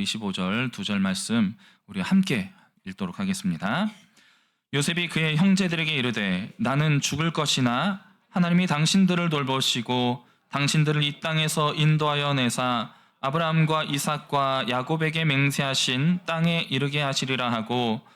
25절 2절 말씀 우리 함께 읽도록 하겠습니다. 요셉이 그의 형제들에게 이르되 나는 죽을 것이나 하나님이 당신들을 돌보시고 당신들을 이 땅에서 인도하여 내사 아브라함과 이삭과 야곱에게 맹세하신 땅에 이르게 하시리라 하고,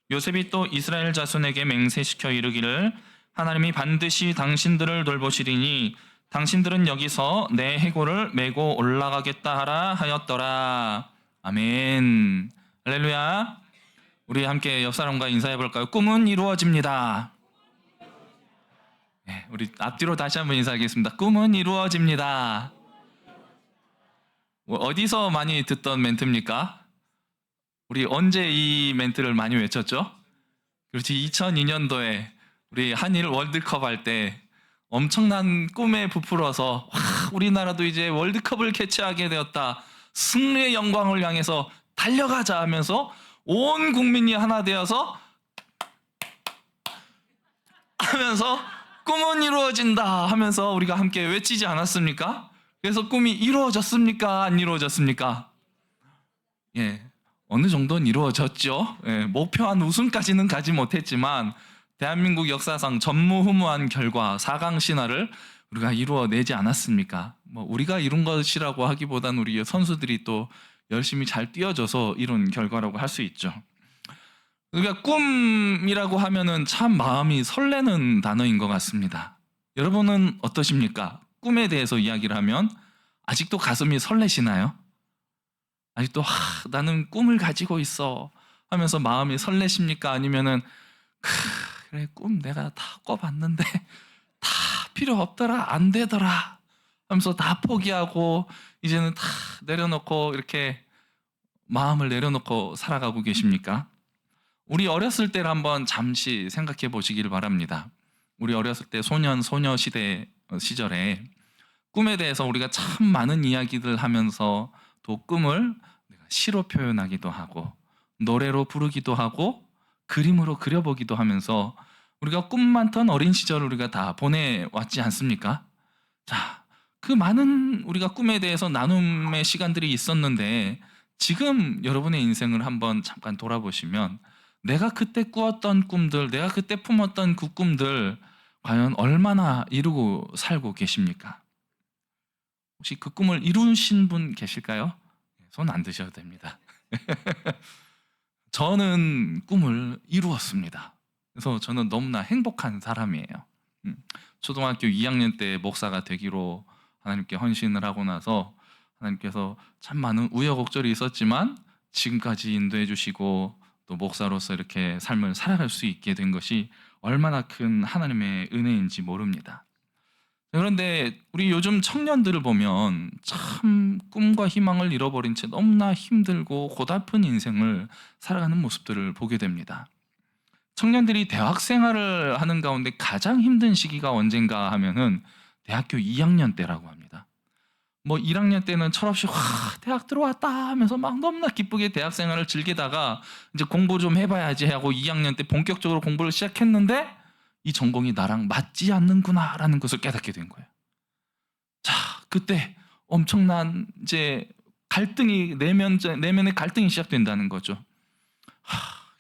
요셉이 또 이스라엘 자손에게 맹세시켜 이르기를 하나님이 반드시 당신들을 돌보시리니 당신들은 여기서 내 해골을 메고 올라가겠다 하라 하였더라. 아멘. 할렐루야. 우리 함께 옆 사람과 인사해 볼까요? 꿈은 이루어집니다. 네, 우리 앞뒤로 다시 한번 인사하겠습니다. 꿈은 이루어집니다. 어디서 많이 듣던 멘트입니까? 우리 언제 이 멘트를 많이 외쳤죠? 그렇지, 2002년도에 우리 한일 월드컵 할 때 엄청난 꿈에 부풀어서 우리나라도 이제 월드컵을 개최하게 되었다, 승리의 영광을 향해서 달려가자 하면서 온 국민이 하나 되어서 꿈은 이루어진다 하면서 우리가 함께 외치지 않았습니까? 그래서 꿈이 이루어졌습니까? 안 이루어졌습니까? 예, 어느 정도는 이루어졌죠. 예, 목표한 우승까지는 가지 못했지만 대한민국 역사상 전무후무한 결과 4강 신화를 우리가 이루어내지 않았습니까? 뭐 우리가 이룬 것이라고 하기보다는 우리 선수들이 또 열심히 잘 뛰어줘서 이룬 결과라고 할 수 있죠. 그러니까 꿈이라고 하면은 참 마음이 설레는 단어인 것 같습니다. 여러분은 어떠십니까? 꿈에 대해서 이야기를 하면 아직도 가슴이 설레시나요? 아직도 나는 꿈을 가지고 있어 하면서 마음이 설레십니까? 아니면은 그래, 꿈 내가 다 꿔봤는데 다 필요 없더라, 안 되더라 하면서 다 포기하고 이제는 다 내려놓고 이렇게 마음을 내려놓고 살아가고 계십니까? 우리 어렸을 때를 한번 잠시 생각해 보시길 바랍니다. 우리 어렸을 때 소녀 시절에 꿈에 대해서 우리가 참 많은 이야기들 하면서 또 꿈을 시로 표현하기도 하고 노래로 부르기도 하고 그림으로 그려보기도 하면서 우리가 꿈 많던 어린 시절을 우리가 다 보내왔지 않습니까? 자, 그 많은 우리가 꿈에 대해서 나눔의 시간들이 있었는데 지금 여러분의 인생을 한번 잠깐 돌아보시면 내가 그때 꾸었던 꿈들, 내가 그때 품었던 그 꿈들 과연 얼마나 이루고 살고 계십니까? 혹시 그 꿈을 이루신 분 계실까요? 손 안 드셔도 됩니다. 저는 꿈을 이루었습니다. 그래서 저는 너무나 행복한 사람이에요. 초등학교 2학년 때 목사가 되기로 하나님께 헌신을 하고 나서 하나님께서 참 많은 우여곡절이 있었지만 지금까지 인도해 주시고 또 목사로서 이렇게 삶을 살아갈 수 있게 된 것이 얼마나 큰 하나님의 은혜인지 모릅니다. 그런데 우리 요즘 청년들을 보면 참 꿈과 희망을 잃어버린 채 너무나 힘들고 고달픈 인생을 살아가는 모습들을 보게 됩니다. 청년들이 대학 생활을 하는 가운데 가장 힘든 시기가 언젠가 하면은 대학교 2학년 때라고 합니다. 뭐 1학년 때는 철없이 대학 들어왔다 하면서 막 너무나 기쁘게 대학 생활을 즐기다가 이제 공부 좀 해봐야지 하고 2학년 때 본격적으로 공부를 시작했는데 이 전공이 나랑 맞지 않는구나라는 것을 깨닫게 된 거예요. 자, 그때 엄청난 이제 갈등이 내면의 갈등이 시작된다는 거죠.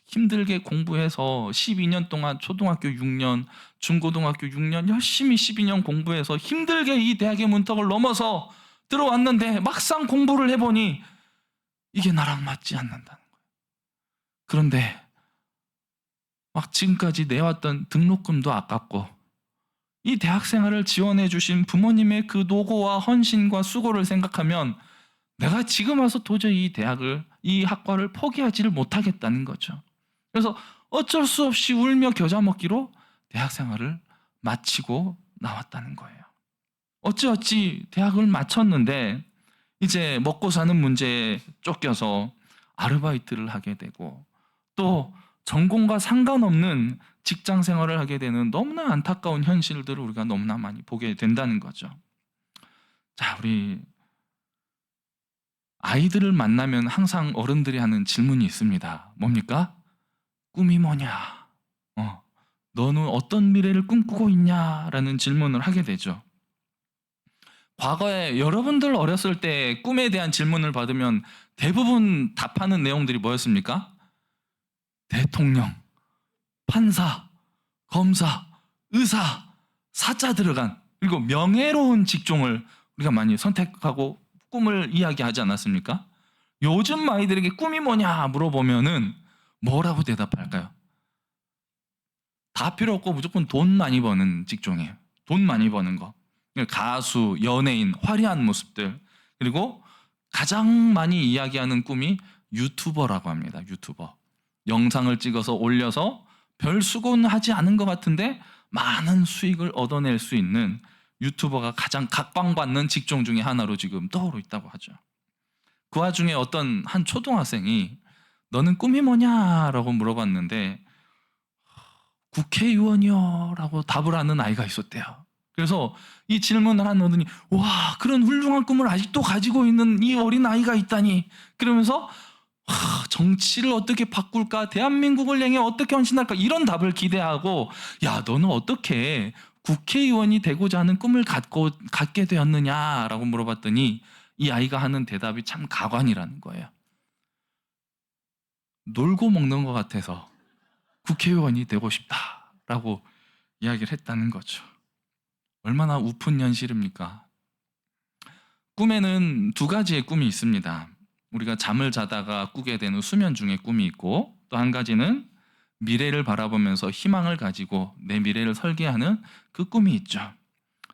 힘들게 공부해서 12년 동안 초등학교 6년, 중고등학교 6년 열심히 12년 공부해서 힘들게 이 대학의 문턱을 넘어서 들어왔는데 막상 공부를 해보니 이게 나랑 맞지 않는다는 거예요. 그런데 막 지금까지 내왔던 등록금도 아깝고 이 대학 생활을 지원해 주신 부모님의 그 노고와 헌신과 수고를 생각하면 내가 지금 와서 도저히 이 학과를 포기하지를 못하겠다는 거죠. 그래서 어쩔 수 없이 울며 겨자 먹기로 대학 생활을 마치고 나왔다는 거예요. 어찌어찌 대학을 마쳤는데 이제 먹고 사는 문제에 쫓겨서 아르바이트를 하게 되고 또 전공과 상관없는 직장 생활을 하게 되는 너무나 안타까운 현실들을 우리가 너무나 많이 보게 된다는 거죠. 자, 우리 아이들을 만나면 항상 어른들이 하는 질문이 있습니다. 뭡니까? 꿈이 뭐냐? 너는 어떤 미래를 꿈꾸고 있냐? 라는 질문을 하게 되죠. 과거에 여러분들 어렸을 때 꿈에 대한 질문을 받으면 대부분 답하는 내용들이 뭐였습니까? 대통령, 판사, 검사, 의사, 사자 들어간, 그리고 명예로운 직종을 우리가 많이 선택하고 꿈을 이야기하지 않았습니까? 요즘 아이들에게 꿈이 뭐냐 물어보면은 뭐라고 대답할까요? 다 필요 없고 무조건 돈 많이 버는 직종이에요. 돈 많이 버는 거. 가수, 연예인, 화려한 모습들. 그리고 가장 많이 이야기하는 꿈이 유튜버라고 합니다. 유튜버. 영상을 찍어서 올려서 별 수고는 하지 않은 것 같은데 많은 수익을 얻어낼 수 있는 유튜버가 가장 각광받는 직종 중에 하나로 지금 떠오르고 있다고 하죠. 그 와중에 어떤 한 초등학생이 너는 꿈이 뭐냐라고 물어봤는데 국회의원이요 라고 답을 하는 아이가 있었대요. 그래서 이 질문을 한 어른이 와, 그런 훌륭한 꿈을 아직도 가지고 있는 이 어린 아이가 있다니, 그러면서 정치를 어떻게 바꿀까, 대한민국을 향해 어떻게 헌신할까, 이런 답을 기대하고 야, 너는 어떻게 국회의원이 되고자 하는 꿈을 갖게 되었느냐라고 물어봤더니 이 아이가 하는 대답이 참 가관이라는 거예요. 놀고 먹는 것 같아서 국회의원이 되고 싶다라고 이야기를 했다는 거죠. 얼마나 우픈 현실입니까? 꿈에는 두 가지의 꿈이 있습니다. 우리가 잠을 자다가 꾸게 되는 수면 중의 꿈이 있고, 또 한 가지는 미래를 바라보면서 희망을 가지고 내 미래를 설계하는 그 꿈이 있죠.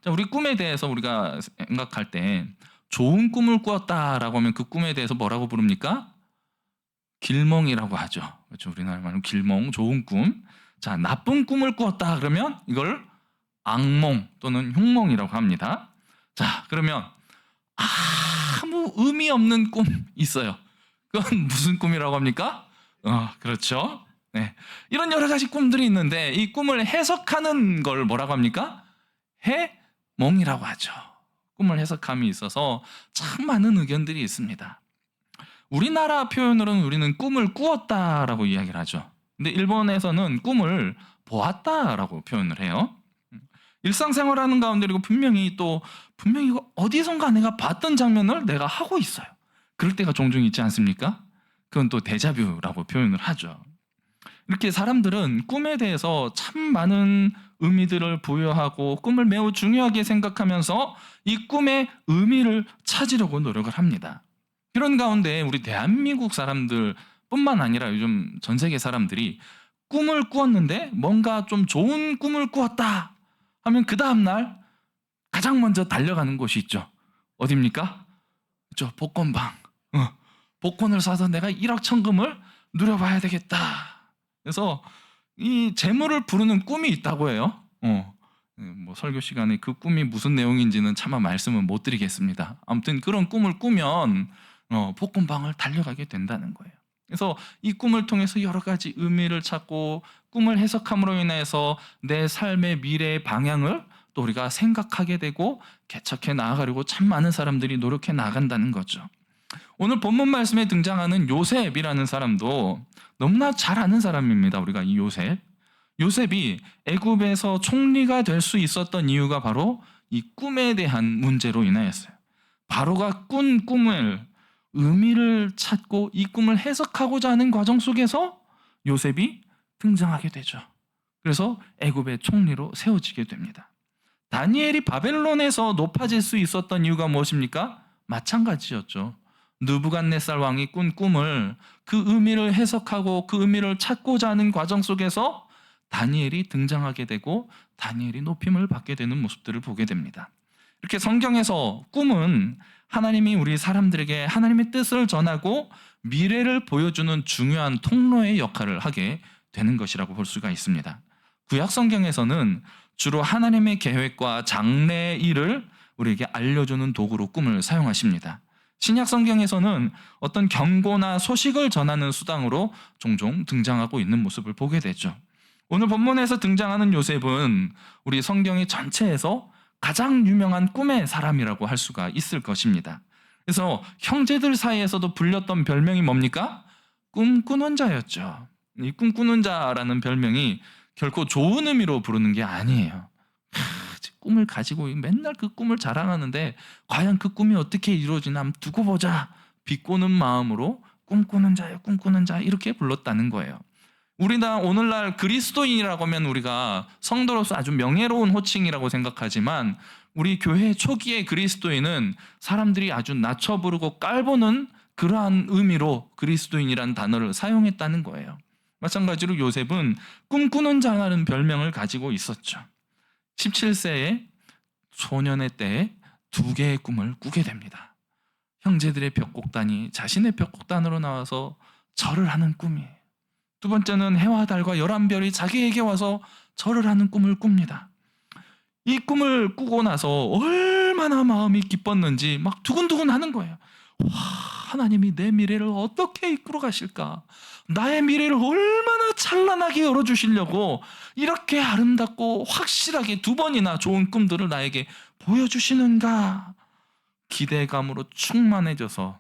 자, 우리 꿈에 대해서 우리가 생각할 때 좋은 꿈을 꾸었다라고 하면 그 꿈에 대해서 뭐라고 부릅니까? 길몽이라고 하죠. 그렇죠. 우리나라 말로 길몽, 좋은 꿈. 자, 나쁜 꿈을 꾸었다 그러면 이걸 악몽 또는 흉몽이라고 합니다. 자, 그러면 아무 의미 없는 꿈 있어요. 그건 무슨 꿈이라고 합니까? 그렇죠. 네. 이런 여러 가지 꿈들이 있는데 이 꿈을 해석하는 걸 뭐라고 합니까? 해몽이라고 하죠. 꿈을 해석함이 있어서 참 많은 의견들이 있습니다. 우리나라 표현으로는 우리는 꿈을 꾸었다라고 이야기를 하죠. 근데 일본에서는 꿈을 보았다라고 표현을 해요. 일상생활하는 가운데 그리고 분명히 어디선가 내가 봤던 장면을 내가 하고 있어요. 그럴 때가 종종 있지 않습니까? 그건 또 데자뷰라고 표현을 하죠. 이렇게 사람들은 꿈에 대해서 참 많은 의미들을 부여하고 꿈을 매우 중요하게 생각하면서 이 꿈의 의미를 찾으려고 노력을 합니다. 그런 가운데 우리 대한민국 사람들 뿐만 아니라 요즘 전 세계 사람들이 꿈을 꾸었는데 뭔가 좀 좋은 꿈을 꾸었다 하면 그 다음날 가장 먼저 달려가는 곳이 있죠. 어디입니까? 그렇죠. 복권방. 복권을 사서 내가 1억 천금을 누려봐야 되겠다. 그래서 이 재물을 부르는 꿈이 있다고 해요. 뭐 설교 시간에 그 꿈이 무슨 내용인지는 차마 말씀은 못 드리겠습니다. 아무튼 그런 꿈을 꾸면 복권방을 달려가게 된다는 거예요. 그래서 이 꿈을 통해서 여러 가지 의미를 찾고 꿈을 해석함으로 인해서 내 삶의 미래의 방향을 또 우리가 생각하게 되고 개척해 나아가려고 참 많은 사람들이 노력해 나간다는 거죠. 오늘 본문 말씀에 등장하는 요셉이라는 사람도 너무나 잘 아는 사람입니다. 우리가 이 요셉이 애굽에서 총리가 될 수 있었던 이유가 바로 이 꿈에 대한 문제로 인하였어요. 바로가 꾼 꿈을 의미를 찾고 이 꿈을 해석하고자 하는 과정 속에서 요셉이 등장하게 되죠. 그래서 애굽의 총리로 세워지게 됩니다. 다니엘이 바벨론에서 높아질 수 있었던 이유가 무엇입니까? 마찬가지였죠. 느부갓네살 왕이 꾼 꿈을 그 의미를 해석하고 그 의미를 찾고자 하는 과정 속에서 다니엘이 등장하게 되고 다니엘이 높임을 받게 되는 모습들을 보게 됩니다. 이렇게 성경에서 꿈은 하나님이 우리 사람들에게 하나님의 뜻을 전하고 미래를 보여주는 중요한 통로의 역할을 하게 되는 것이라고 볼 수가 있습니다. 구약 성경에서는 주로 하나님의 계획과 장래의 일을 우리에게 알려주는 도구로 꿈을 사용하십니다. 신약 성경에서는 어떤 경고나 소식을 전하는 수단으로 종종 등장하고 있는 모습을 보게 되죠. 오늘 본문에서 등장하는 요셉은 우리 성경의 전체에서 가장 유명한 꿈의 사람이라고 할 수가 있을 것입니다. 그래서 형제들 사이에서도 불렸던 별명이 뭡니까? 꿈꾸는 자였죠. 이 꿈꾸는 자라는 별명이 결코 좋은 의미로 부르는 게 아니에요. 꿈을 가지고 맨날 그 꿈을 자랑하는데 과연 그 꿈이 어떻게 이루어지나 한번 두고 보자. 비꼬는 마음으로 꿈꾸는 자여 꿈꾸는 자 이렇게 불렀다는 거예요. 우리나 오늘날 그리스도인이라고 하면 우리가 성도로서 아주 명예로운 호칭이라고 생각하지만 우리 교회 초기의 그리스도인은 사람들이 아주 낮춰 부르고 깔보는 그러한 의미로 그리스도인이라는 단어를 사용했다는 거예요. 마찬가지로 요셉은 꿈꾸는 자라는 별명을 가지고 있었죠. 17세의 소년의 때에 2개의 꿈을 꾸게 됩니다. 형제들의 벽곡단이 자신의 벽곡단으로 나와서 절을 하는 꿈이에요. 두 번째는 해와 달과 11별이 자기에게 와서 절을 하는 꿈을 꿉니다. 이 꿈을 꾸고 나서 얼마나 마음이 기뻤는지 막 두근두근 하는 거예요. 와, 하나님이 내 미래를 어떻게 이끌어 가실까? 나의 미래를 얼마나 찬란하게 열어주시려고 이렇게 아름답고 확실하게 2번이나 좋은 꿈들을 나에게 보여주시는가? 기대감으로 충만해져서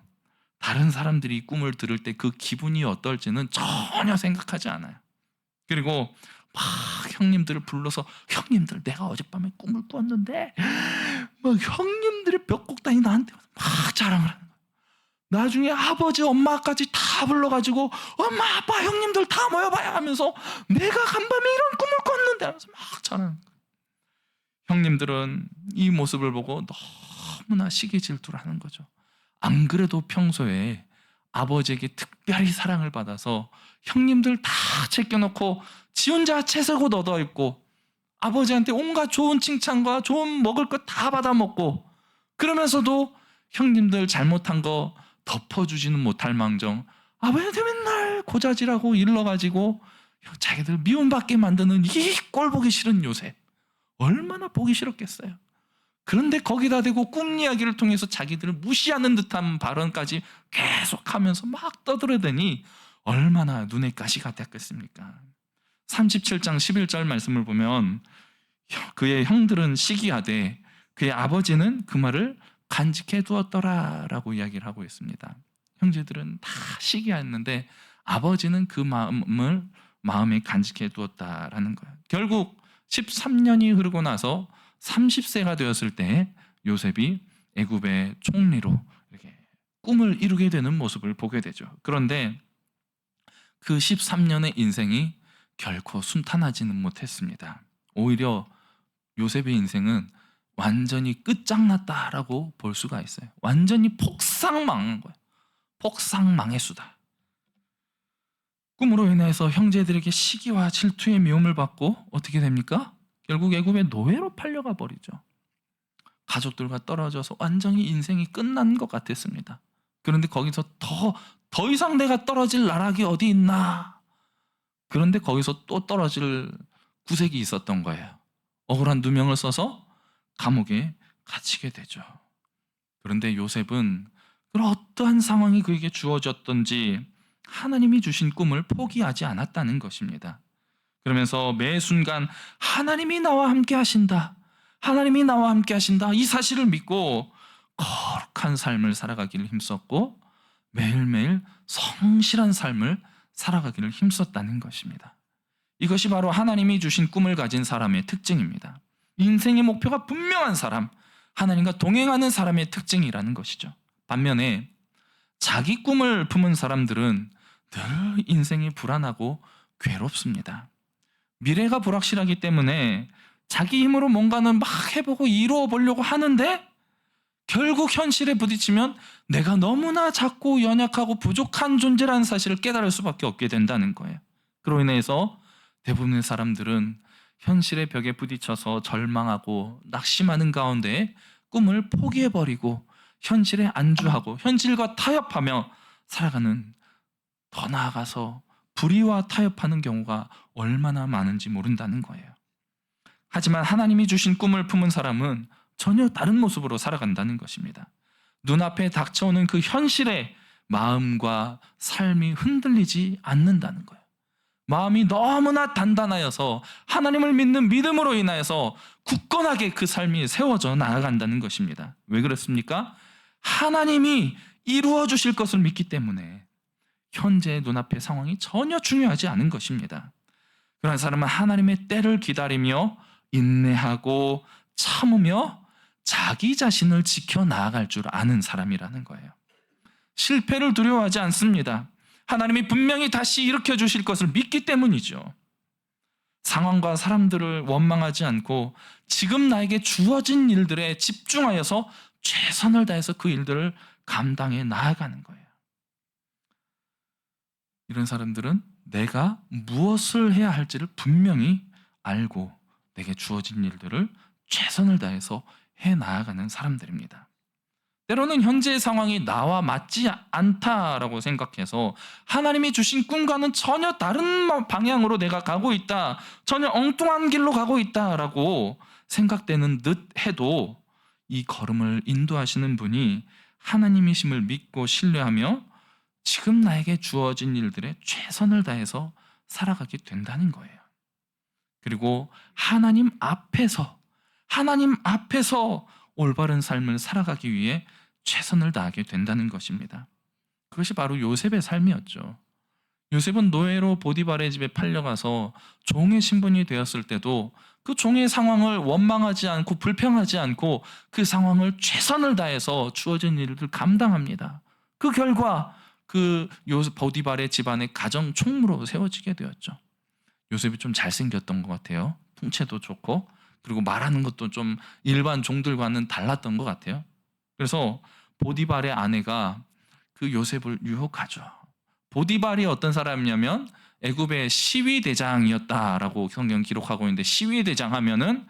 다른 사람들이 꿈을 들을 때 그 기분이 어떨지는 전혀 생각하지 않아요. 그리고 막 형님들을 불러서 형님들 내가 어젯밤에 꿈을 꾸었는데 막 형님들의 벽곡단이 나한테 막 자랑을 하는 거예요. 나중에 아버지 엄마까지 다 불러가지고 엄마 아빠 형님들 다 모여봐야 하면서 내가 간밤에 이런 꿈을 꿨는데 하면서 막 자랑하는 거예요. 형님들은 이 모습을 보고 너무나 시기 질투를 하는 거죠. 안 그래도 평소에 아버지에게 특별히 사랑을 받아서 형님들 다 제껴놓고 지 혼자 채색옷 얻어입고 아버지한테 온갖 좋은 칭찬과 좋은 먹을 것 다 받아먹고 그러면서도 형님들 잘못한 거 덮어주지는 못할 망정 아버지한테 맨날 고자질하고 일러가지고 자기들 미움받게 만드는 이 꼴 보기 싫은 요셉 얼마나 보기 싫었겠어요. 그런데 거기다 대고 꿈 이야기를 통해서 자기들을 무시하는 듯한 발언까지 계속하면서 막 떠들어대니 얼마나 눈에 가시가 됐겠습니까? 37장 11절 말씀을 보면 그의 형들은 시기하되 그의 아버지는 그 말을 간직해 두었더라라고 이야기를 하고 있습니다. 형제들은 다 시기했는데 아버지는 그 마음을 마음에 간직해 두었다라는 거예요. 결국 13년이 흐르고 나서 30세가 되었을 때 요셉이 애굽의 총리로 이렇게 꿈을 이루게 되는 모습을 보게 되죠. 그런데 그 13년의 인생이 결코 순탄하지는 못했습니다. 오히려 요셉의 인생은 완전히 끝장났다라고 볼 수가 있어요. 완전히 폭삭망한 거예요. 폭삭망의 수다. 꿈으로 인해서 형제들에게 시기와 질투의 미움을 받고 어떻게 됩니까? 결국 애굽의 노예로 팔려가 버리죠. 가족들과 떨어져서 완전히 인생이 끝난 것 같았습니다. 그런데 거기서 더 이상 내가 떨어질 나락이 어디 있나? 그런데 거기서 또 떨어질 구색이 있었던 거예요. 억울한 누명을 써서 감옥에 갇히게 되죠. 그런데 요셉은 그런 어떠한 상황이 그에게 주어졌던지 하나님이 주신 꿈을 포기하지 않았다는 것입니다. 그러면서 매 순간 하나님이 나와 함께 하신다. 하나님이 나와 함께 하신다. 이 사실을 믿고 거룩한 삶을 살아가기를 힘썼고 매일매일 성실한 삶을 살아가기를 힘썼다는 것입니다. 이것이 바로 하나님이 주신 꿈을 가진 사람의 특징입니다. 인생의 목표가 분명한 사람, 하나님과 동행하는 사람의 특징이라는 것이죠. 반면에 자기 꿈을 품은 사람들은 늘 인생이 불안하고 괴롭습니다. 미래가 불확실하기 때문에 자기 힘으로 뭔가는 막 해보고 이루어 보려고 하는데 결국 현실에 부딪히면 내가 너무나 작고 연약하고 부족한 존재라는 사실을 깨달을 수밖에 없게 된다는 거예요. 그로 인해서 대부분의 사람들은 현실의 벽에 부딪혀서 절망하고 낙심하는 가운데 꿈을 포기해버리고 현실에 안주하고 현실과 타협하며 살아가는, 더 나아가서 불의와 타협하는 경우가 얼마나 많은지 모른다는 거예요. 하지만 하나님이 주신 꿈을 품은 사람은 전혀 다른 모습으로 살아간다는 것입니다. 눈앞에 닥쳐오는 그 현실에 마음과 삶이 흔들리지 않는다는 거예요. 마음이 너무나 단단하여서 하나님을 믿는 믿음으로 인하여서 굳건하게 그 삶이 세워져 나아간다는 것입니다. 왜 그렇습니까? 하나님이 이루어 주실 것을 믿기 때문에 현재의 눈앞의 상황이 전혀 중요하지 않은 것입니다. 그런 사람은 하나님의 때를 기다리며 인내하고 참으며 자기 자신을 지켜 나아갈 줄 아는 사람이라는 거예요. 실패를 두려워하지 않습니다. 하나님이 분명히 다시 일으켜 주실 것을 믿기 때문이죠. 상황과 사람들을 원망하지 않고 지금 나에게 주어진 일들에 집중하여서 최선을 다해서 그 일들을 감당해 나아가는 거예요. 이런 사람들은 내가 무엇을 해야 할지를 분명히 알고 내게 주어진 일들을 최선을 다해서 해 나아가는 사람들입니다. 때로는 현재의 상황이 나와 맞지 않다라고 생각해서 하나님이 주신 꿈과는 전혀 다른 방향으로 내가 가고 있다, 전혀 엉뚱한 길로 가고 있다라고 생각되는 듯 해도 이 걸음을 인도하시는 분이 하나님이심을 믿고 신뢰하며 지금 나에게 주어진 일들에 최선을 다해서 살아가게 된다는 거예요. 그리고 하나님 앞에서 올바른 삶을 살아가기 위해 최선을 다하게 된다는 것입니다. 그것이 바로 요셉의 삶이었죠. 요셉은 노예로 보디발의 집에 팔려가서 종의 신분이 되었을 때도 그 종의 상황을 원망하지 않고 불평하지 않고 그 상황을 최선을 다해서 주어진 일을 감당합니다. 그 결과 그 보디발의 집안의 가정 총무로 세워지게 되었죠. 요셉이 좀 잘생겼던 것 같아요. 풍채도 좋고, 그리고 말하는 것도 좀 일반 종들과는 달랐던 것 같아요. 그래서 보디발의 아내가 그 요셉을 유혹하죠. 보디발이 어떤 사람이냐면 애굽의 시위대장이었다라고 성경 기록하고 있는데, 시위대장 하면은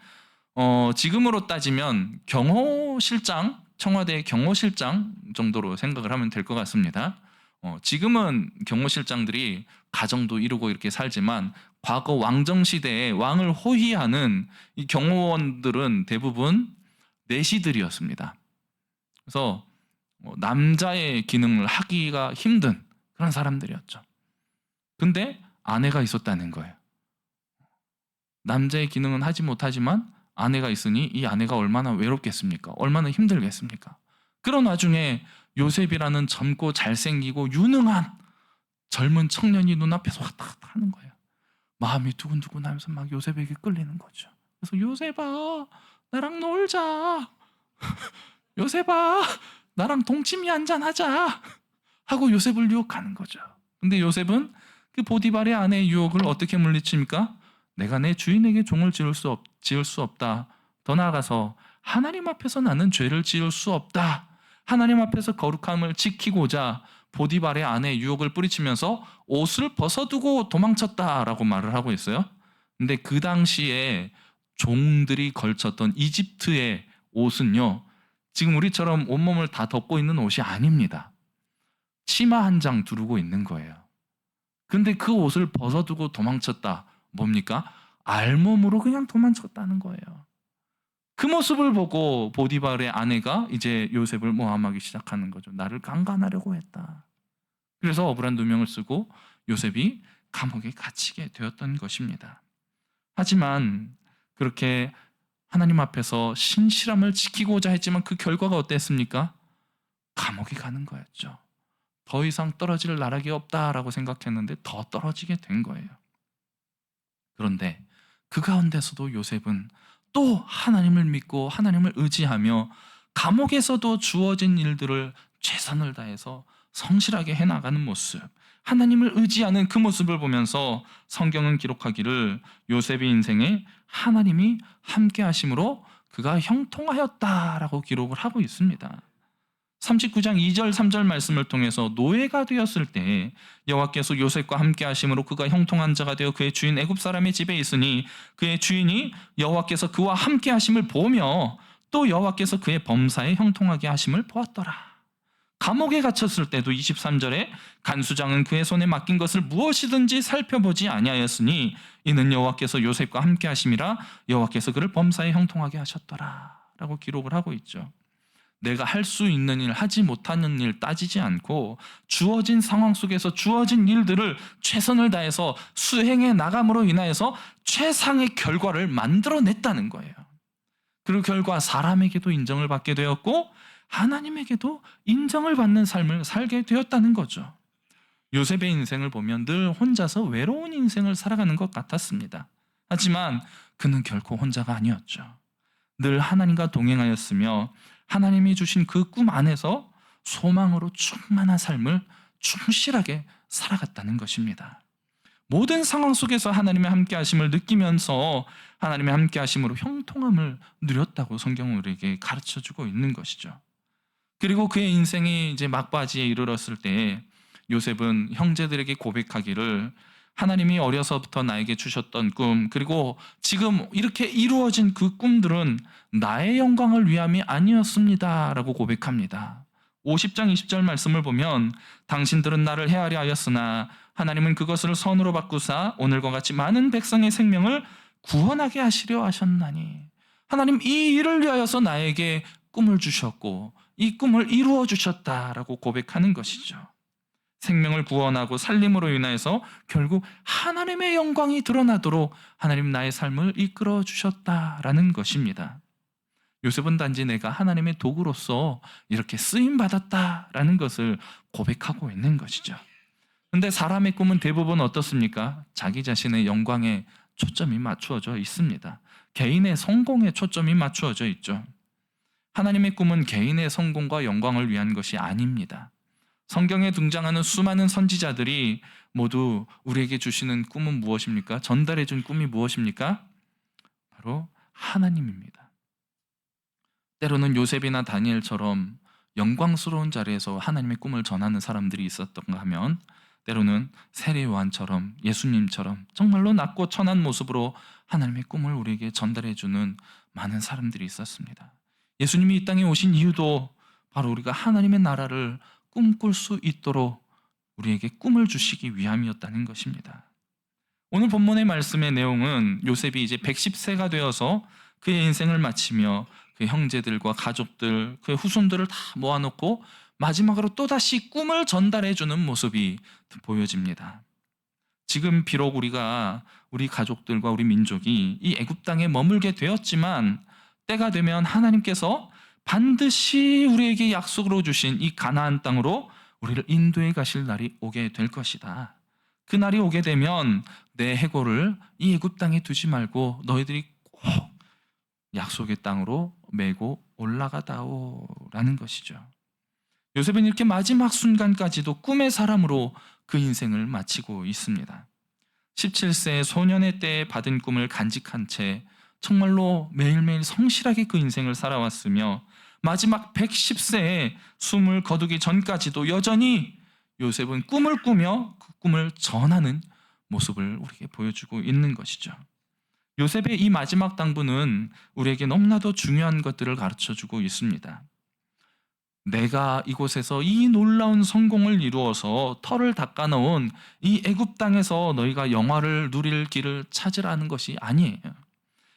지금으로 따지면 경호실장, 청와대 경호실장 정도로 생각을 하면 될 것 같습니다. 지금은 경호실장들이 가정도 이루고 이렇게 살지만 과거 왕정 시대에 왕을 호위하는 이 경호원들은 대부분 내시들이었습니다. 그래서 남자의 기능을 하기가 힘든 그런 사람들이었죠. 근데 아내가 있었다는 거예요. 남자의 기능은 하지 못하지만 아내가 있으니 이 아내가 얼마나 외롭겠습니까? 얼마나 힘들겠습니까? 그런 와중에 요셉이라는 젊고 잘생기고 유능한 젊은 청년이 눈앞에서 왔다 갔다 하는 거예요. 마음이 두근두근 하면서 막 요셉에게 끌리는 거죠. 그래서 요셉아, 나랑 놀자. 요셉아, 나랑 동치미 한잔 하자. 하고 요셉을 유혹하는 거죠. 근데 요셉은 그 보디발의 아내의 유혹을 어떻게 물리칩니까? 내가 내 주인에게 종을 지을 수 없다. 더 나아가서 하나님 앞에서 나는 죄를 지을 수 없다. 하나님 앞에서 거룩함을 지키고자 보디발의 아내의 유혹을 뿌리치면서 옷을 벗어두고 도망쳤다라고 말을 하고 있어요. 근데 그 당시에 종들이 걸쳤던 이집트의 옷은요, 지금 우리처럼 온몸을 다 덮고 있는 옷이 아닙니다. 치마 한 장 두르고 있는 거예요. 근데 그 옷을 벗어두고 도망쳤다. 뭡니까? 알몸으로 그냥 도망쳤다는 거예요. 그 모습을 보고 보디발의 아내가 이제 요셉을 모함하기 시작하는 거죠. 나를 강간하려고 했다. 그래서 억울한 누명을 쓰고 요셉이 감옥에 갇히게 되었던 것입니다. 하지만 그렇게 하나님 앞에서 신실함을 지키고자 했지만 그 결과가 어땠습니까? 감옥에 가는 거였죠. 더 이상 떨어질 나락이 없다라고 생각했는데 더 떨어지게 된 거예요. 그런데 그 가운데서도 요셉은 또 하나님을 믿고 하나님을 의지하며 감옥에서도 주어진 일들을 최선을 다해서 성실하게 해나가는 모습, 하나님을 의지하는 그 모습을 보면서 성경은 기록하기를 요셉의 인생에 하나님이 함께 하심으로 그가 형통하였다라고 기록을 하고 있습니다. 39장 2절 3절 말씀을 통해서 노예가 되었을 때 여호와께서 요셉과 함께 하심으로 그가 형통한 자가 되어 그의 주인 애굽 사람의 집에 있으니 그의 주인이 여호와께서 그와 함께 하심을 보며 또 여호와께서 그의 범사에 형통하게 하심을 보았더라. 감옥에 갇혔을 때도 23절에 간수장은 그의 손에 맡긴 것을 무엇이든지 살펴보지 아니하였으니 이는 여호와께서 요셉과 함께 하심이라 여호와께서 그를 범사에 형통하게 하셨더라 라고 기록을 하고 있죠. 내가 할 수 있는 일, 하지 못하는 일 따지지 않고 주어진 상황 속에서 주어진 일들을 최선을 다해서 수행해 나감으로 인하여서 최상의 결과를 만들어냈다는 거예요. 그 결과 사람에게도 인정을 받게 되었고 하나님에게도 인정을 받는 삶을 살게 되었다는 거죠. 요셉의 인생을 보면 늘 혼자서 외로운 인생을 살아가는 것 같았습니다. 하지만 그는 결코 혼자가 아니었죠. 늘 하나님과 동행하였으며 하나님이 주신 그 꿈 안에서 소망으로 충만한 삶을 충실하게 살아갔다는 것입니다. 모든 상황 속에서 하나님의 함께 하심을 느끼면서 하나님의 함께 하심으로 형통함을 누렸다고 성경은 우리에게 가르쳐주고 있는 것이죠. 그리고 그의 인생이 이제 막바지에 이르렀을 때 요셉은 형제들에게 고백하기를 하나님이 어려서부터 나에게 주셨던 꿈, 그리고 지금 이렇게 이루어진 그 꿈들은 나의 영광을 위함이 아니었습니다 라고 고백합니다. 50장 20절 말씀을 보면 당신들은 나를 헤아려 하였으나 하나님은 그것을 선으로 바꾸사 오늘과 같이 많은 백성의 생명을 구원하게 하시려 하셨나니, 하나님 이 일을 위하여서 나에게 꿈을 주셨고 이 꿈을 이루어 주셨다라고 고백하는 것이죠. 생명을 구원하고 살림으로 인하여서 결국 하나님의 영광이 드러나도록 하나님 나의 삶을 이끌어 주셨다라는 것입니다. 요셉은 단지 내가 하나님의 도구로서 이렇게 쓰임 받았다라는 것을 고백하고 있는 것이죠. 그런데 사람의 꿈은 대부분 어떻습니까? 자기 자신의 영광에 초점이 맞추어져 있습니다. 개인의 성공에 초점이 맞추어져 있죠. 하나님의 꿈은 개인의 성공과 영광을 위한 것이 아닙니다. 성경에 등장하는 수많은 선지자들이 모두 우리에게 주시는 꿈은 무엇입니까? 전달해 준 꿈이 무엇입니까? 바로 하나님입니다. 때로는 요셉이나 다니엘처럼 영광스러운 자리에서 하나님의 꿈을 전하는 사람들이 있었던가 하면, 때로는 세례 요한처럼, 예수님처럼 정말로 낮고 천한 모습으로 하나님의 꿈을 우리에게 전달해 주는 많은 사람들이 있었습니다. 예수님이 이 땅에 오신 이유도 바로 우리가 하나님의 나라를 꿈꿀 수 있도록 우리에게 꿈을 주시기 위함이었다는 것입니다. 오늘 본문의 말씀의 내용은 요셉이 이제 110세가 되어서 그의 인생을 마치며 그 형제들과 가족들, 그의 후손들을 다 모아놓고 마지막으로 또다시 꿈을 전달해 주는 모습이 보여집니다. 지금 비록 우리가 우리 가족들과 우리 민족이 이 애굽 땅에 머물게 되었지만 때가 되면 하나님께서 반드시 우리에게 약속으로 주신 이 가나안 땅으로 우리를 인도해 가실 날이 오게 될 것이다. 그 날이 오게 되면 내 해골을 이 애굽 땅에 두지 말고 너희들이 꼭 약속의 땅으로 메고 올라가다오라는 것이죠. 요셉은 이렇게 마지막 순간까지도 꿈의 사람으로 그 인생을 마치고 있습니다. 17세 소년의 때에 받은 꿈을 간직한 채 정말로 매일매일 성실하게 그 인생을 살아왔으며, 마지막 110세에 숨을 거두기 전까지도 여전히 요셉은 꿈을 꾸며 그 꿈을 전하는 모습을 우리에게 보여주고 있는 것이죠. 요셉의 이 마지막 당부는 우리에게 너무나도 중요한 것들을 가르쳐주고 있습니다. 내가 이곳에서 이 놀라운 성공을 이루어서 털을 닦아놓은 이 애굽 땅에서 너희가 영화를 누릴 길을 찾으라는 것이 아니에요.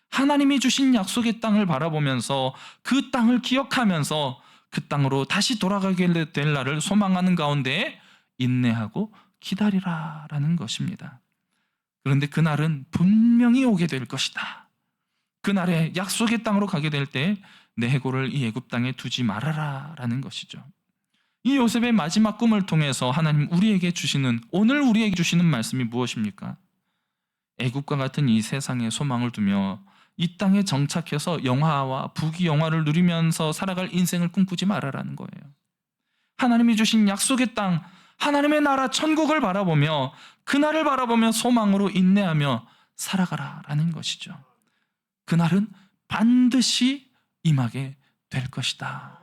하나님이 주신 약속의 땅을 바라보면서 그 땅을 기억하면서 그 땅으로 다시 돌아가게 될 날을 소망하는 가운데 인내하고 기다리라라는 것입니다. 그런데 그날은 분명히 오게 될 것이다. 그날에 약속의 땅으로 가게 될 때 내 해골을 이 애굽 땅에 두지 말아라라는 것이죠. 이 요셉의 마지막 꿈을 통해서 하나님 오늘 우리에게 주시는 말씀이 무엇입니까? 애굽과 같은 이 세상에 소망을 두며 이 땅에 정착해서 영화와 부귀 영화를 누리면서 살아갈 인생을 꿈꾸지 말아라는 거예요. 하나님이 주신 약속의 땅, 하나님의 나라 천국을 바라보며 그날을 바라보며 소망으로 인내하며 살아가라라는 것이죠. 그날은 반드시 임하게 될 것이다.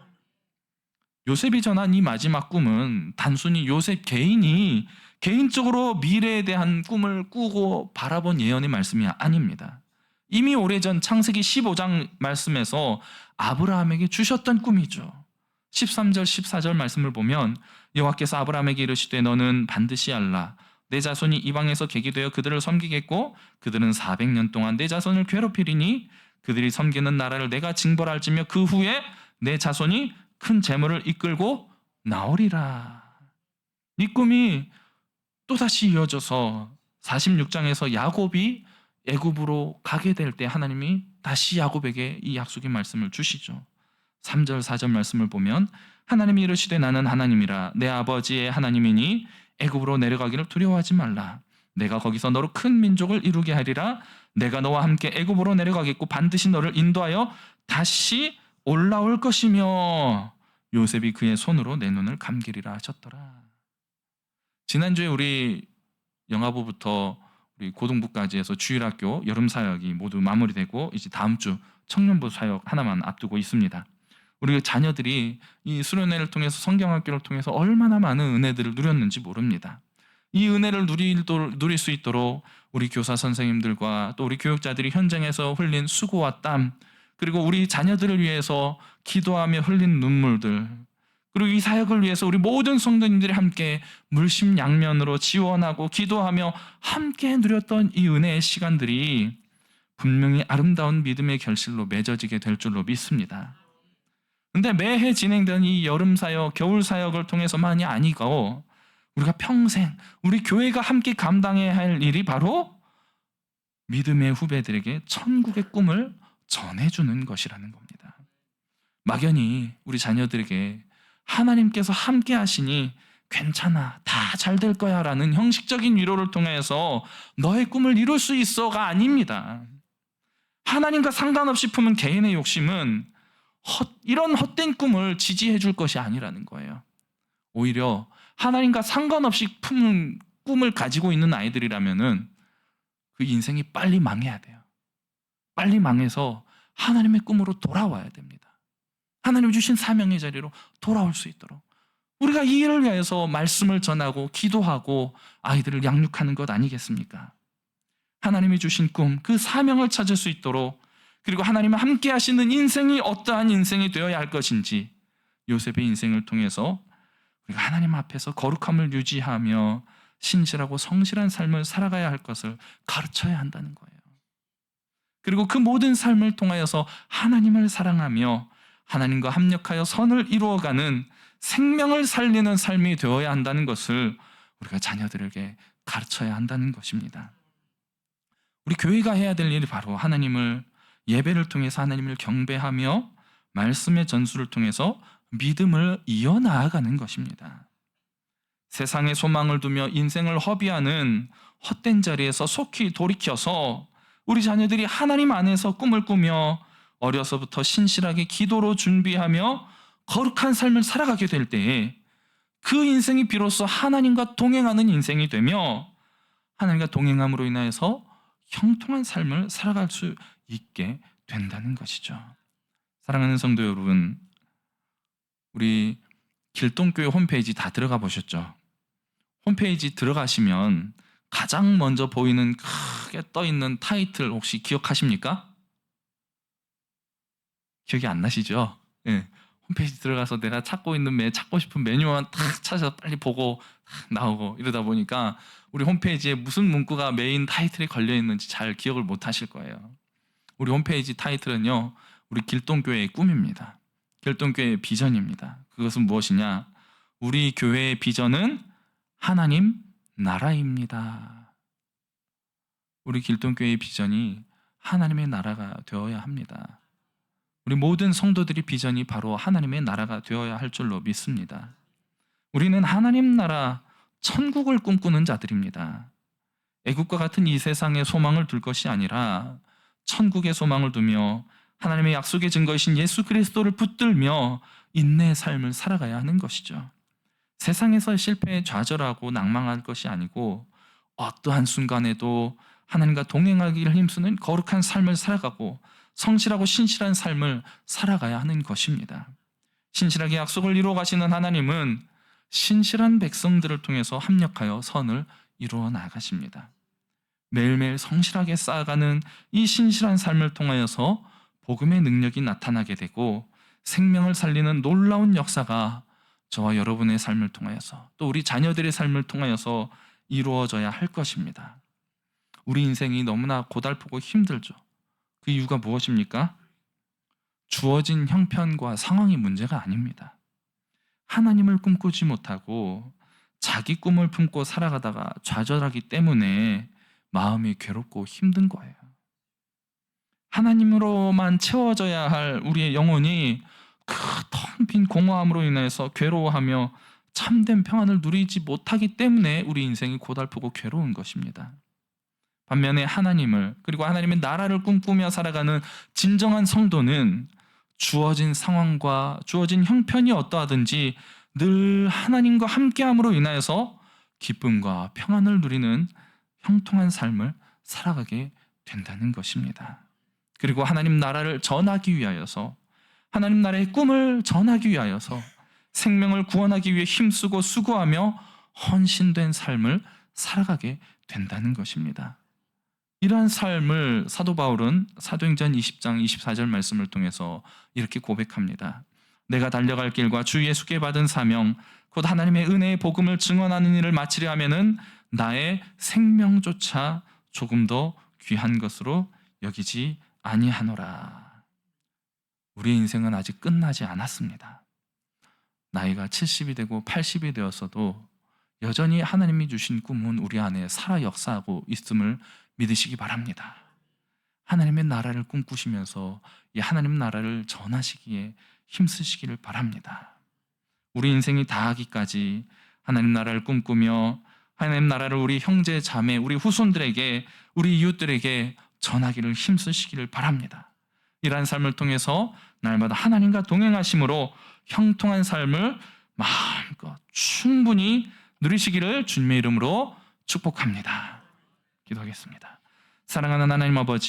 요셉이 전한 이 마지막 꿈은 단순히 요셉 개인이 개인적으로 미래에 대한 꿈을 꾸고 바라본 예언의 말씀이 아닙니다. 이미 오래전 창세기 15장 말씀에서 아브라함에게 주셨던 꿈이죠. 13절 14절 말씀을 보면 여호와께서 아브라함에게 이르시되 너는 반드시 알라. 내 자손이 이방에서 객이 되어 그들을 섬기겠고 그들은 400년 동안 내 자손을 괴롭히리니 그들이 섬기는 나라를 내가 징벌할지며 그 후에 내 자손이 큰 재물을 이끌고 나오리라. 이 꿈이 또다시 이어져서 46장에서 야곱이 애굽으로 가게 될 때 하나님이 다시 야곱에게 이 약속의 말씀을 주시죠. 3절 4절 말씀을 보면 하나님이 이르시되 나는 하나님이라 내 아버지의 하나님이니 애굽으로 내려가기를 두려워하지 말라. 내가 거기서 너로 큰 민족을 이루게 하리라. 내가 너와 함께 애굽으로 내려가겠고 반드시 너를 인도하여 다시 올라올 것이며. 요셉이 그의 손으로 내 눈을 감기리라 하셨더라. 지난주에 우리 영아부부터 우리 고등부까지 해서 주일학교 여름 사역이 모두 마무리되고 이제 다음 주 청년부 사역 하나만 앞두고 있습니다. 우리 자녀들이 이 수련회를 통해서 성경학교를 통해서 얼마나 많은 은혜들을 누렸는지 모릅니다. 이 은혜를 누릴 수 있도록 우리 교사 선생님들과 또 우리 교육자들이 현장에서 흘린 수고와 땀, 그리고 우리 자녀들을 위해서 기도하며 흘린 눈물들, 그리고 이 사역을 위해서 우리 모든 성도님들이 함께 물심양면으로 지원하고 기도하며 함께 누렸던 이 은혜의 시간들이 분명히 아름다운 믿음의 결실로 맺어지게 될 줄로 믿습니다. 근데 매해 진행되는 이 여름 사역, 겨울 사역을 통해서만이 아니고 우리가 평생 우리 교회가 함께 감당해야 할 일이 바로 믿음의 후배들에게 천국의 꿈을 전해주는 것이라는 겁니다. 막연히 우리 자녀들에게 하나님께서 함께 하시니 괜찮아, 다 잘 될 거야 라는 형식적인 위로를 통해서 너의 꿈을 이룰 수 있어가 아닙니다. 하나님과 상관없이 품은 개인의 욕심은 이런 헛된 꿈을 지지해 줄 것이 아니라는 거예요. 오히려 하나님과 상관없이 품은 꿈을 가지고 있는 아이들이라면은 그 인생이 빨리 망해야 돼요. 빨리 망해서 하나님의 꿈으로 돌아와야 됩니다. 하나님 주신 사명의 자리로 돌아올 수 있도록 우리가 이 일을 위해서 말씀을 전하고 기도하고 아이들을 양육하는 것 아니겠습니까? 하나님이 주신 꿈, 그 사명을 찾을 수 있도록, 그리고 하나님과 함께 하시는 인생이 어떠한 인생이 되어야 할 것인지 요셉의 인생을 통해서 우리가 하나님 앞에서 거룩함을 유지하며 신실하고 성실한 삶을 살아가야 할 것을 가르쳐야 한다는 거예요. 그리고 그 모든 삶을 통하여서 하나님을 사랑하며 하나님과 합력하여 선을 이루어가는 생명을 살리는 삶이 되어야 한다는 것을 우리가 자녀들에게 가르쳐야 한다는 것입니다. 우리 교회가 해야 될 일이 바로 하나님을 예배를 통해서 하나님을 경배하며 말씀의 전수를 통해서 믿음을 이어나가는 것입니다. 세상에 소망을 두며 인생을 허비하는 헛된 자리에서 속히 돌이켜서 우리 자녀들이 하나님 안에서 꿈을 꾸며 어려서부터 신실하게 기도로 준비하며 거룩한 삶을 살아가게 될 때에 그 인생이 비로소 하나님과 동행하는 인생이 되며 하나님과 동행함으로 인하여서 형통한 삶을 살아갈 수 있게 된다는 것이죠. 사랑하는 성도 여러분, 우리 길동교회 홈페이지 다 들어가 보셨죠? 홈페이지 들어가시면 가장 먼저 보이는 크게 떠 있는 타이틀 혹시 기억하십니까? 기억이 안 나시죠? 네. 홈페이지 들어가서 내가 찾고 싶은 메뉴만 탁 찾아서 빨리 보고 나오고 이러다 보니까 우리 홈페이지에 무슨 문구가 메인 타이틀에 걸려 있는지 잘 기억을 못 하실 거예요. 우리 홈페이지 타이틀은요, 우리 길동교회의 꿈입니다. 길동교회의 비전입니다. 그것은 무엇이냐? 우리 교회의 비전은 하나님 나라입니다. 우리 길동교회의 비전이 하나님의 나라가 되어야 합니다. 우리 모든 성도들이 비전이 바로 하나님의 나라가 되어야 할 줄로 믿습니다. 우리는 하나님 나라, 천국을 꿈꾸는 자들입니다. 애국과 같은 이 세상에 소망을 둘 것이 아니라 천국에 소망을 두며 하나님의 약속의 증거이신 예수 그리스도를 붙들며 인내의 삶을 살아가야 하는 것이죠. 세상에서 실패에 좌절하고 낭망할 것이 아니고 어떠한 순간에도 하나님과 동행하기를 힘쓰는 거룩한 삶을 살아가고 성실하고 신실한 삶을 살아가야 하는 것입니다. 신실하게 약속을 이루어 가시는 하나님은 신실한 백성들을 통해서 합력하여 선을 이루어 나가십니다. 매일매일 성실하게 쌓아가는 이 신실한 삶을 통하여서 복음의 능력이 나타나게 되고 생명을 살리는 놀라운 역사가 저와 여러분의 삶을 통하여서 또 우리 자녀들의 삶을 통하여서 이루어져야 할 것입니다. 우리 인생이 너무나 고달프고 힘들죠. 그 이유가 무엇입니까? 주어진 형편과 상황이 문제가 아닙니다. 하나님을 꿈꾸지 못하고 자기 꿈을 품고 살아가다가 좌절하기 때문에 마음이 괴롭고 힘든 거예요. 하나님으로만 채워져야 할 우리의 영혼이 그 텅 빈 공허함으로 인해서 괴로워하며 참된 평안을 누리지 못하기 때문에 우리 인생이 고달프고 괴로운 것입니다. 반면에 하나님을 그리고 하나님의 나라를 꿈꾸며 살아가는 진정한 성도는 주어진 상황과 주어진 형편이 어떠하든지 늘 하나님과 함께함으로 인하여서 기쁨과 평안을 누리는 형통한 삶을 살아가게 된다는 것입니다. 그리고 하나님 나라를 전하기 위하여서, 하나님 나라의 꿈을 전하기 위하여서 생명을 구원하기 위해 힘쓰고 수고하며 헌신된 삶을 살아가게 된다는 것입니다. 이러한 삶을 사도 바울은 사도행전 20장 24절 말씀을 통해서 이렇게 고백합니다. 내가 달려갈 길과 주 예수께 받은 사명 곧 하나님의 은혜의 복음을 증언하는 일을 마치려 하면은 나의 생명조차 조금 더 귀한 것으로 여기지 아니하노라. 우리의 인생은 아직 끝나지 않았습니다. 나이가 70이 되고 80이 되었어도 여전히 하나님이 주신 꿈은 우리 안에 살아 역사하고 있음을 믿으시기 바랍니다. 하나님의 나라를 꿈꾸시면서 이 하나님 나라를 전하시기에 힘쓰시기를 바랍니다. 우리 인생이 다하기까지 하나님 나라를 꿈꾸며 하나님 나라를 우리 형제 자매, 우리 후손들에게, 우리 이웃들에게 전하기를 힘쓰시기를 바랍니다. 이러한 삶을 통해서 날마다 하나님과 동행하심으로 형통한 삶을 마음껏 충분히 누리시기를 주님의 이름으로 축복합니다. 기도하겠습니다. 사랑하는 하나님 아버지,